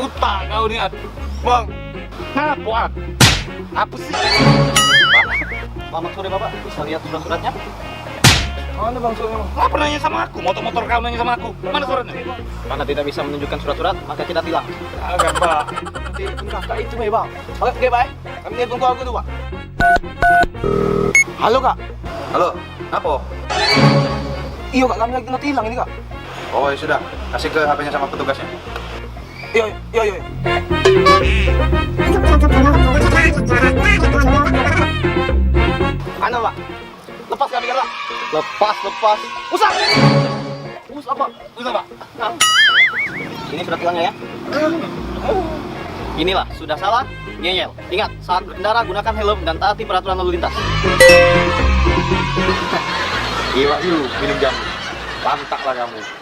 buta kau nih, Ad. Bang, Ngapo, Ad? Apa sih? Selamat sore Bapak, bisa lihat surat-suratnya? mana bang soalnya? Ngapa nanya sama aku? Motor-motor kau nanya sama aku. Mana suratnya? Karena tidak bisa menunjukkan surat-surat, maka kita tilang. Agak, Pak. Telepon kakak itu bang. Oke baik, kami telepon kau dulu pak. Halo kak. Halo, apa? Iya kak, kami lagi ngetilang ini kak. Oh ya sudah, kasih ke HP-nya sama petugasnya. Iya iya iya. Ano pak? Lepas kami kak. Lepas. Usah. Apa? Usah, Pak. Ini surat tilangnya ya. Inilah, sudah salah, ngeyel. Ingat, saat berkendara gunakan helm dan taati peraturan lalu lintas. Iya, yuk, minum jamu. Pantaklah kamu.